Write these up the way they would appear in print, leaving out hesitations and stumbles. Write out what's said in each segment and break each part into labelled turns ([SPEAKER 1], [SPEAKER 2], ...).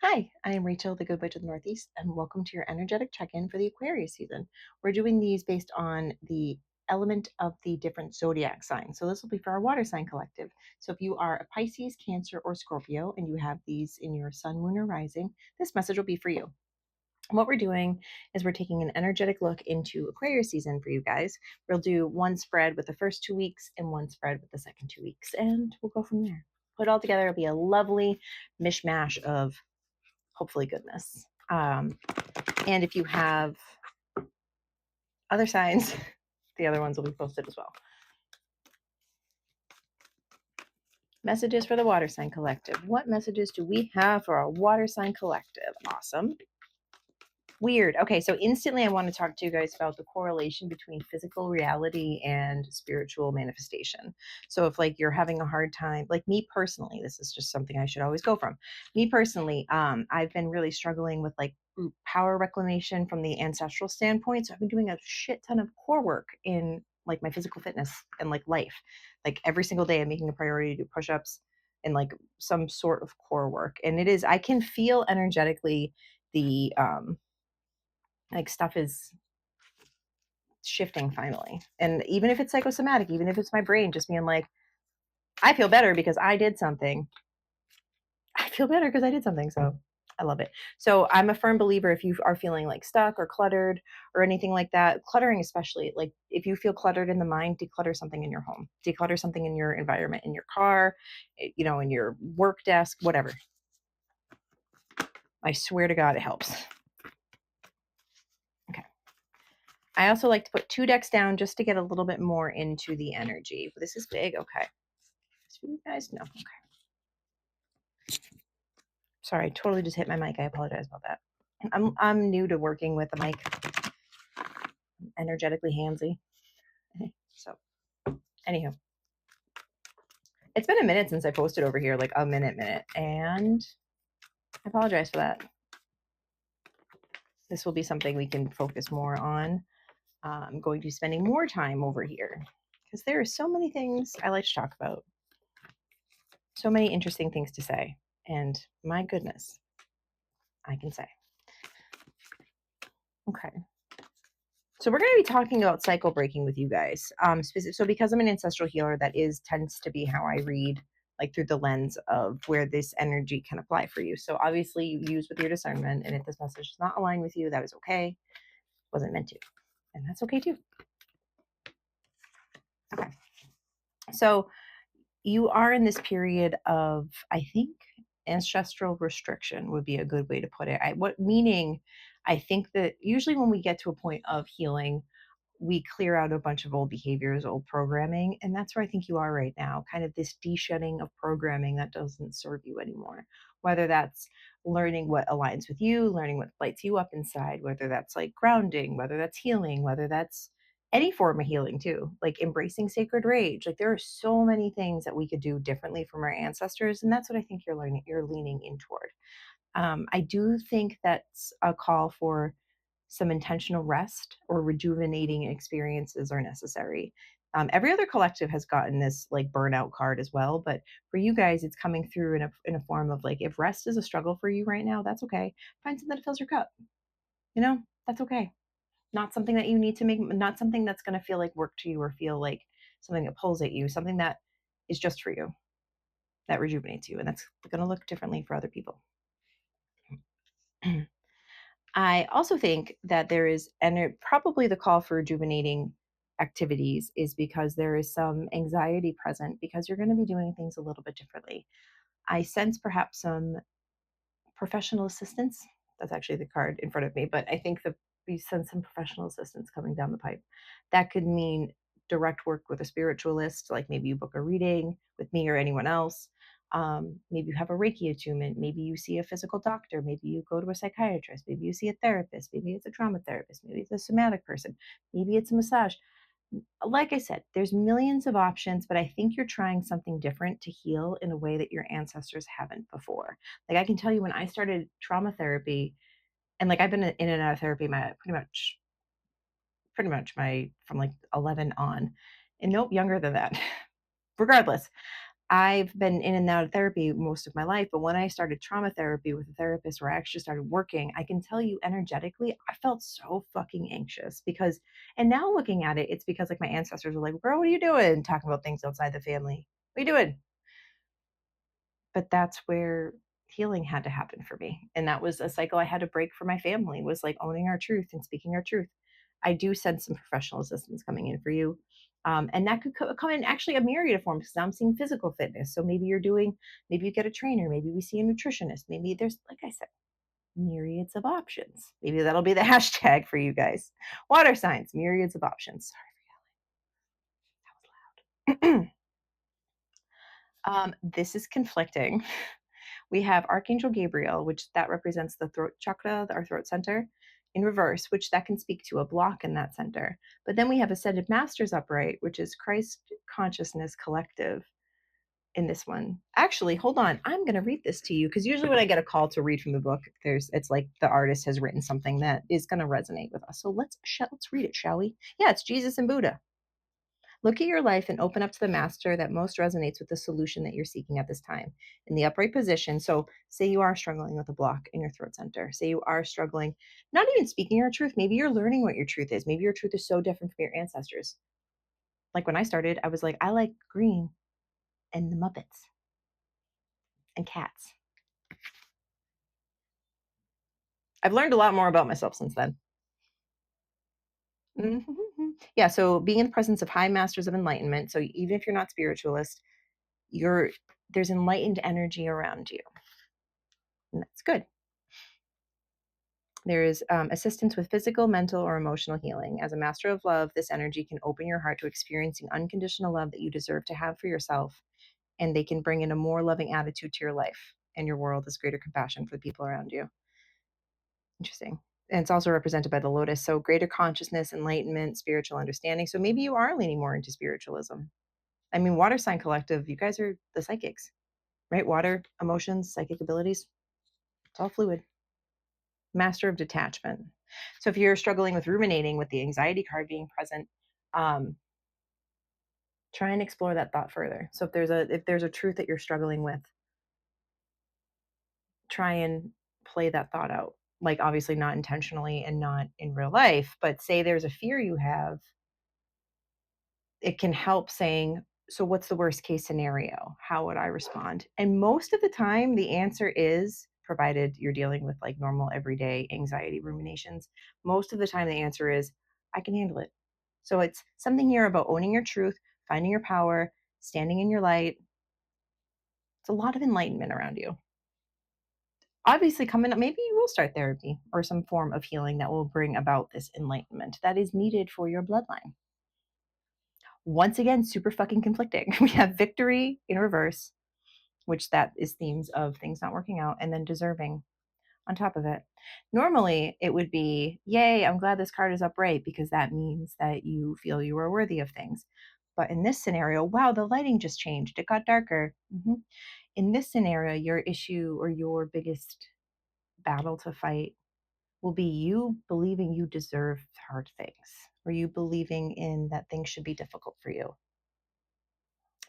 [SPEAKER 1] Hi, I am Rachel, the Good Witch of the Northeast, and welcome to your energetic check in for the Aquarius season. We're doing these based on the element of the different zodiac signs. So, this will be for our water sign collective. So, if you are a Pisces, Cancer, or Scorpio, and you have these in your sun, moon, or rising, this message will be for you. What we're doing is we're taking an energetic look into Aquarius season for you guys. We'll do one spread with the first 2 weeks and one spread with the second 2 weeks, and we'll go from there. Put it all together, it'll be a lovely mishmash of hopefully goodness. And if you have other signs, the other ones will be posted as well. Messages for the water sign collective. What messages do we have for our water sign collective? Awesome. Weird. Okay, so instantly I want to talk to you guys about the correlation between physical reality and spiritual manifestation. So if like you're having a hard time, like me personally, this is just something I should always go from. Me personally, I've been really struggling with like power reclamation from the ancestral standpoint. So I've been doing a shit ton of core work in like my physical fitness and like life. Like every single day I'm making a priority to do push-ups and like some sort of core work. And it is, I can feel energetically the like stuff is shifting finally. And even if it's psychosomatic, even if it's my brain just being like, I feel better because I did something. I feel better because I did something. So I love it. So I'm a firm believer if you are feeling like stuck or cluttered or anything like that, cluttering especially, like if you feel cluttered in the mind, declutter something in your home, declutter something in your environment, in your car, in your work desk, whatever. I swear to God, it helps. Okay. I also like to put 2 decks down just to get a little bit more into the energy. This is big. Okay. So you guys know. Okay. Sorry, I totally just hit my mic. I apologize about that. I'm new to working with the mic. I'm energetically handsy. So, anywho, it's been a minute since I posted over here, like a minute, and I apologize for that. This will be something we can focus more on. I'm going to be spending more time over here because there are so many things I like to talk about. So many interesting things to say. And my goodness, I can say. Okay. So we're going to be talking about cycle breaking with you guys. So because I'm an ancestral healer, that tends to be how I read, like through the lens of where this energy can apply for you. So obviously you use with your discernment, and if this message does not align with you, that is okay. It wasn't meant to, and that's okay too. Okay. So you are in this period of, I think, ancestral restriction would be a good way to put it. I think that usually when we get to a point of healing, we clear out a bunch of old behaviors, old programming. And that's where I think you are right now, kind of this de-shedding of programming that doesn't serve you anymore. Whether that's learning what aligns with you, learning what lights you up inside, whether that's like grounding, whether that's healing, whether that's any form of healing too, like embracing sacred rage. Like there are so many things that we could do differently from our ancestors. And that's what I think you're leaning in toward. I do think that's a call for some intentional rest or rejuvenating experiences are necessary. Every other collective has gotten this like burnout card as well, but for you guys, it's coming through in a form of like, if rest is a struggle for you right now, that's okay. Find something that fills your cup. That's okay. Not something that you need to make, not something that's going to feel like work to you or feel like something that pulls at you, something that is just for you, that rejuvenates you. And that's going to look differently for other people. I also think that there is, and probably the call for rejuvenating activities is because there is some anxiety present because you're going to be doing things a little bit differently. I sense perhaps some professional assistance. That's actually the card in front of me, but I think that we sense some professional assistance coming down the pipe. That could mean direct work with a spiritualist, like maybe you book a reading with me or anyone else. Maybe you have a Reiki attunement. Maybe you see a physical doctor. Maybe you go to a psychiatrist. Maybe you see a therapist. Maybe it's a trauma therapist. Maybe it's a somatic person. Maybe it's a massage. Like I said, there's millions of options, but I think you're trying something different to heal in a way that your ancestors haven't before. Like I can tell you when I started trauma therapy, and like I've been in and out of therapy my pretty much my from like 11 on, and nope, younger than that. Regardless, I've been in and out of therapy most of my life, but when I started trauma therapy with a therapist where I actually started working, I can tell you energetically, I felt so fucking anxious because, and now looking at it, it's because like my ancestors were like, "Girl, what are you doing?" Talking about things outside the family. What are you doing? But that's where healing had to happen for me. And that was a cycle I had to break for my family, was like owning our truth and speaking our truth. I do sense some professional assistance coming in for you. And that could come in actually a myriad of forms because I'm seeing physical fitness. So maybe you're doing, maybe you get a trainer, maybe we see a nutritionist, maybe there's, like I said, myriads of options. Maybe that'll be the hashtag for you guys. Water signs, myriads of options. Sorry, this is conflicting. We have Archangel Gabriel, which that represents the throat chakra, our throat center, in reverse, which that can speak to a block in that center. But then we have Ascended Masters upright, which is Christ consciousness collective in this one. Actually, hold on. I'm going to read this to you because usually when I get a call to read from the book, it's like the artist has written something that is going to resonate with us. So let's read it, shall we? Yeah, it's Jesus and Buddha. Look at your life and open up to the master that most resonates with the solution that you're seeking at this time. In the upright position, so say you are struggling with a block in your throat center. Say you are struggling, not even speaking your truth. Maybe you're learning what your truth is. Maybe your truth is so different from your ancestors. Like when I started, I was like, I like green and the Muppets and cats. I've learned a lot more about myself since then. Yeah, so being in the presence of high masters of enlightenment. So even if you're not spiritualist, you're there's enlightened energy around you. And that's good. There is assistance with physical, mental, or emotional healing. As a master of love, this energy can open your heart to experiencing unconditional love that you deserve to have for yourself, and they can bring in a more loving attitude to your life and your world as greater compassion for the people around you. Interesting. And it's also represented by the lotus. So, greater consciousness, enlightenment, spiritual understanding. So, maybe you are leaning more into spiritualism. I mean, Water Sign Collective, you guys are the psychics, right? Water, emotions, psychic abilities, it's all fluid. Master of detachment. So if you're struggling with ruminating with the anxiety card being present, um, try and explore that thought further. So if there's a truth that you're struggling with, try and play that thought out. Like obviously not intentionally and not in real life, but say there's a fear you have, it can help saying, so what's the worst case scenario? How would I respond? And most of the time the answer is, provided you're dealing with like normal everyday anxiety ruminations, most of the time the answer is, I can handle it. So it's something here about owning your truth, finding your power, standing in your light. It's a lot of enlightenment around you. Obviously, coming up, maybe you will start therapy or some form of healing that will bring about this enlightenment that is needed for your bloodline. Once again, super fucking conflicting. We have victory in reverse, which that is themes of things not working out, and then deserving on top of it. Normally, it would be, yay, I'm glad this card is upright because that means that you feel you are worthy of things. But in this scenario, wow, the lighting just changed. It got darker. In this scenario, your issue or your biggest battle to fight will be you believing you deserve hard things, or you believing in that things should be difficult for you.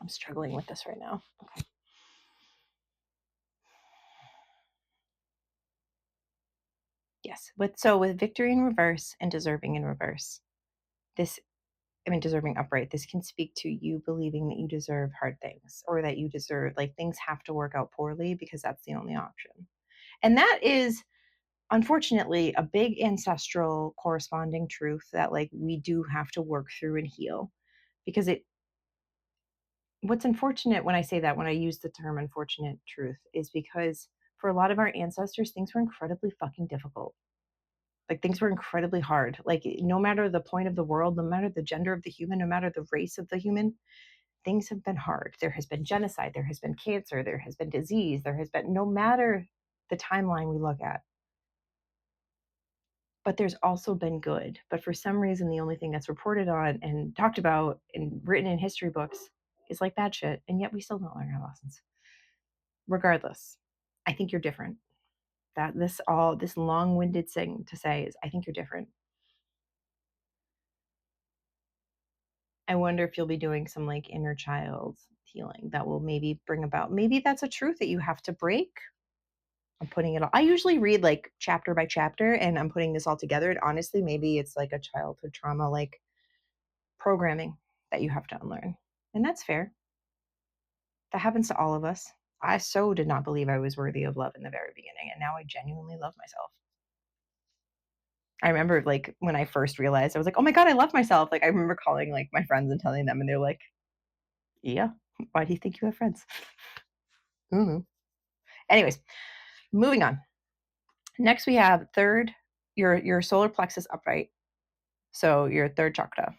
[SPEAKER 1] I'm struggling with this right now. Okay. Yes. With victory in reverse and deserving in reverse, this, I mean, deserving upright, this can speak to you believing that you deserve hard things or that you deserve, like, things have to work out poorly because that's the only option. And that is, unfortunately, a big ancestral corresponding truth that, like, we do have to work through and heal because what's unfortunate when I say that, when I use the term unfortunate truth, is because for a lot of our ancestors, things were incredibly fucking difficult. Like things were incredibly hard. Like no matter the point of the world, no matter the gender of the human, no matter the race of the human, things have been hard. There has been genocide, there has been cancer, there has been disease, there has been, no matter the timeline we look at. But there's also been good. But for some reason, the only thing that's reported on and talked about and written in history books is like bad shit. And yet we still don't learn our lessons. Regardless, I think you're different. This long-winded thing to say is I think you're different. I wonder if you'll be doing some like inner child healing that will maybe bring about, maybe that's a truth that you have to break. I'm putting it all, I usually read like chapter by chapter and I'm putting this all together. And honestly, maybe it's like a childhood trauma, like programming that you have to unlearn. And that's fair. That happens to all of us. I so did not believe I was worthy of love in the very beginning. And now I genuinely love myself. I remember like when I first realized, I was like, oh my God, I love myself. Like I remember calling like my friends and telling them, and they're like, yeah, why do you think you have friends? I don't know. Anyways, moving on. Next we have third, your solar plexus upright. So your third chakra,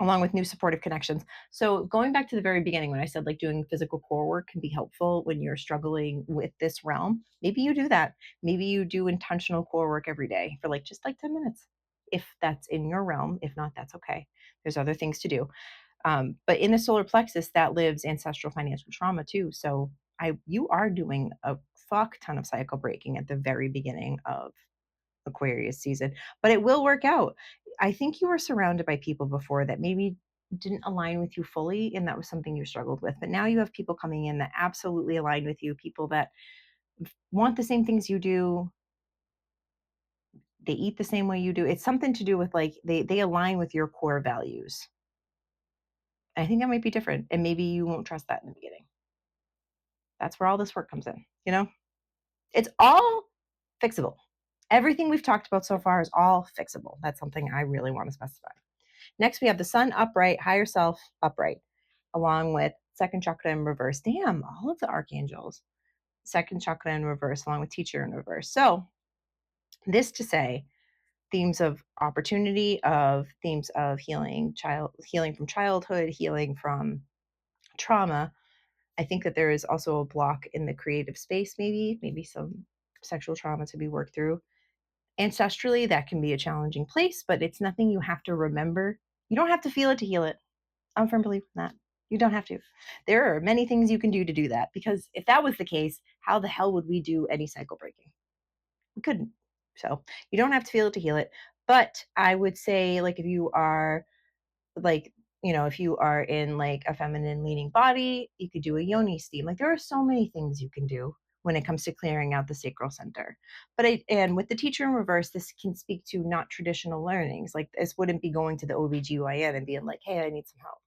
[SPEAKER 1] along with new supportive connections. So going back to the very beginning when I said like doing physical core work can be helpful when you're struggling with this realm, maybe you do that. Maybe you do intentional core work every day for like just like 10 minutes. If that's in your realm, if not, that's okay. There's other things to do. But in the solar plexus, that lives ancestral financial trauma too. So you are doing a fuck ton of cycle breaking at the very beginning of Aquarius season, but it will work out. I think you were surrounded by people before that maybe didn't align with you fully, and that was something you struggled with. But now you have people coming in that absolutely align with you, people that want the same things you do. They eat the same way you do. It's something to do with like they align with your core values. I think that might be different, and maybe you won't trust that in the beginning. That's where all this work comes in, you know? It's all fixable. Everything we've talked about so far is all fixable. That's something I really want to specify. Next, we have the sun upright, higher self upright, along with second chakra in reverse. Damn, all of the archangels. Second chakra in reverse, along with teacher in reverse. So, this to say, themes of opportunity, of themes of healing, healing from childhood, healing from trauma. I think that there is also a block in the creative space, maybe some sexual trauma to be worked through. Ancestrally, that can be a challenging place, but it's nothing you have to remember. You don't have to feel it to heal it. I'm a firm believer in that. You don't have to. There are many things you can do to do that, because if that was the case, how the hell would we do any cycle breaking? We couldn't. So you don't have to feel it to heal it. But I would say, like, if you are like, if you are in like a feminine leaning body, you could do a yoni steam. Like there are so many things you can do when it comes to clearing out the sacral center. And with the teacher in reverse, this can speak to not traditional learnings. Like this wouldn't be going to the OBGYN and being like, hey, I need some help.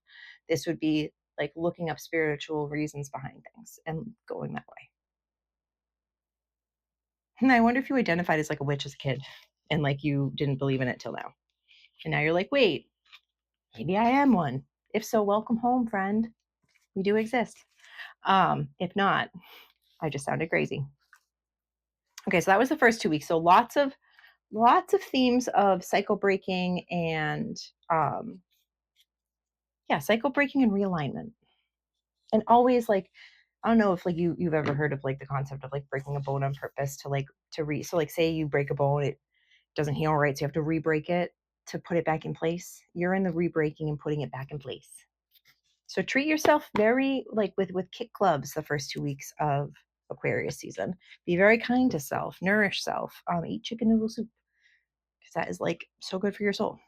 [SPEAKER 1] This would be like looking up spiritual reasons behind things and going that way. And I wonder if you identified as like a witch as a kid and like you didn't believe in it till now. And now you're like, wait, maybe I am one. If so, welcome home, friend. We do exist. If not, I just sounded crazy. Okay, so that was the first 2 weeks. So lots of themes of cycle breaking and cycle breaking and realignment. And always like, I don't know if like you've ever heard of like the concept of like breaking a bone on purpose so like say you break a bone, it doesn't heal right, so you have to re-break it to put it back in place. You're in the re-breaking and putting it back in place. So treat yourself very like with kick clubs the first 2 weeks of Aquarius season. Be very kind to self, nourish self, eat chicken noodle soup because that is like so good for your soul.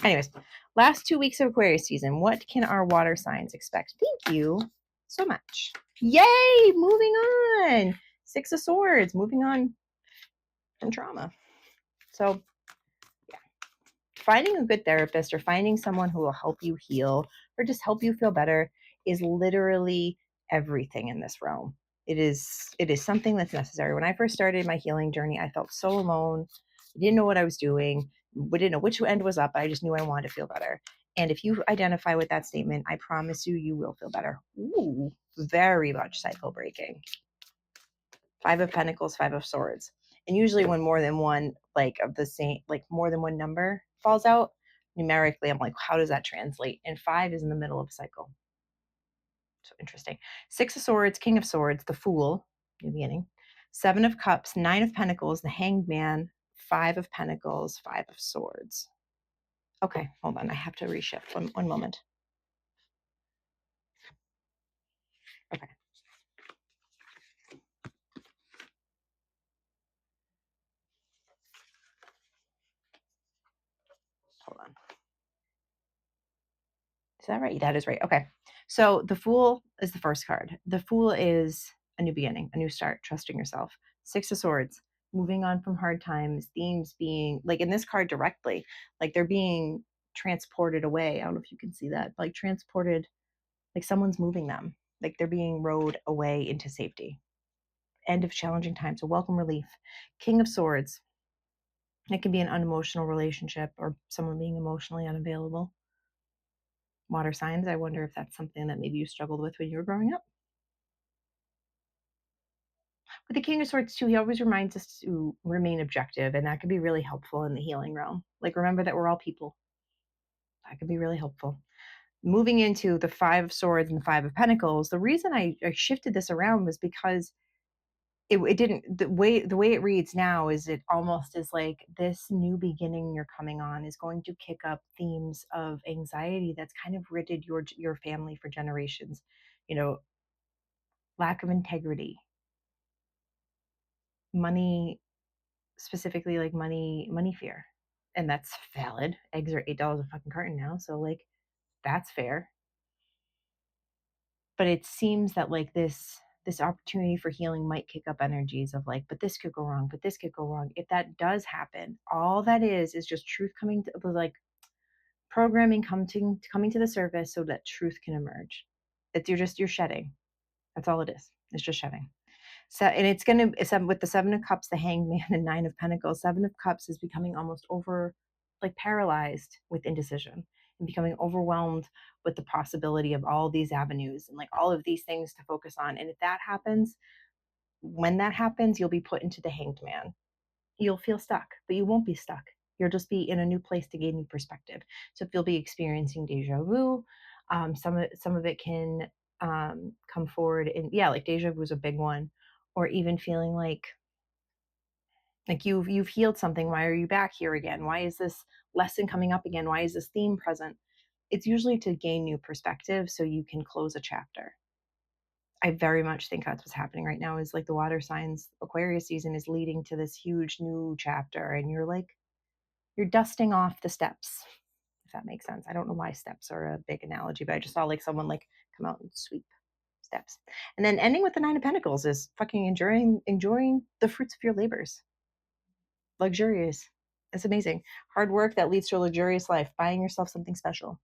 [SPEAKER 1] Anyways, last 2 weeks of Aquarius season, what can our water signs expect? Thank you so much. Yay! Moving on. 6 of Swords, moving on from trauma. So finding a good therapist or finding someone who will help you heal or just help you feel better is literally everything in this realm. It is something that's necessary. When I first started my healing journey, I felt so alone. I didn't know what I was doing. I didn't know which end was up. I just knew I wanted to feel better. And if you identify with that statement, I promise you, you will feel better. Ooh, very much cycle breaking. 5 of Pentacles, 5 of Swords. And usually when more than one, like of the same, like more than one number falls out, numerically, I'm like, how does that translate? And 5 is in the middle of a cycle. So interesting. 6 of Swords, King of Swords, the Fool, new beginning. 7 of Cups, 9 of Pentacles, the Hanged Man, 5 of Pentacles, 5 of Swords. Okay, hold on. I have to reshift. One moment. Okay. Hold on. Is that right? That is right. Okay. So the Fool is the first card. The Fool is a new beginning, a new start, trusting yourself. Six of Swords, moving on from hard times, themes being like in this card directly, like they're being transported away. I don't know if you can see that, like transported, like someone's moving them, like they're being rowed away into safety. End of challenging times, a welcome relief. King of Swords, it can be an unemotional relationship or someone being emotionally unavailable. Water signs, I wonder if that's something that maybe you struggled with when you were growing up. With the King of Swords, too, he always reminds us to remain objective, and that could be really helpful in the healing realm. Like, remember that we're all people. That could be really helpful. Moving into the Five of Swords and the Five of Pentacles, the reason I shifted this around was because it didn't the way it reads now is it almost is like this new beginning you're coming on is going to kick up themes of anxiety that's kind of ridded your family for generations. You know, lack of integrity, money, specifically like money fear. And that's valid. Eggs are $8 a fucking carton now, so like that's fair. But it seems that like this opportunity for healing might kick up energies of like, but this could go wrong, but this could go wrong. If that does happen, all that is just truth coming to like programming coming to the surface so that truth can emerge. It's you're shedding. That's all it is. It's just shedding. So, and it's going to, with the Seven of Cups, the Hangman, and Nine of Pentacles, Seven of Cups is becoming almost like paralyzed with indecision and becoming overwhelmed with the possibility of all these avenues and like all of these things to focus on. And if that happens, when that happens, you'll be put into the Hanged Man. You'll feel stuck, but you won't be stuck. You'll just be in a new place to gain new perspective. So if you'll be experiencing deja vu, some of it can come forward, and yeah, like deja vu is a big one, or even feeling like you've healed something. Why are you back here again? Why is this lesson coming up again? Why is this theme present? It's usually to gain new perspective so you can close a chapter. I very much think that's what's happening right now is like the water signs Aquarius season is leading to this huge new chapter, and you're dusting off the steps, if that makes sense. I don't know why steps are a big analogy, but I just saw like someone like come out and sweep steps. And then ending with the Nine of Pentacles is fucking enjoying the fruits of your labors. Luxurious. It's amazing. Hard work that leads to a luxurious life, buying yourself something special.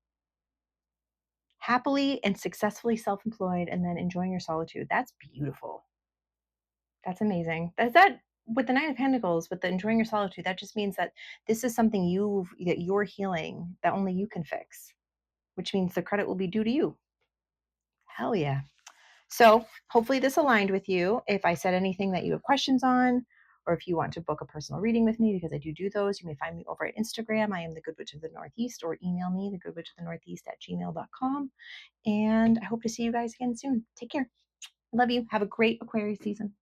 [SPEAKER 1] Happily and successfully self-employed, and then enjoying your solitude. That's beautiful. That's amazing. That with the Nine of Pentacles, with the enjoying your solitude, that just means that this is something that you're healing that only you can fix, which means the credit will be due to you. Hell yeah. So hopefully this aligned with you. If I said anything that you have questions on, or if you want to book a personal reading with me, because I do those, you may find me over at Instagram. I am the Good Witch of the Northeast, or email me, thegoodwitchofthenortheast@gmail.com. And I hope to see you guys again soon. Take care. I love you. Have a great Aquarius season.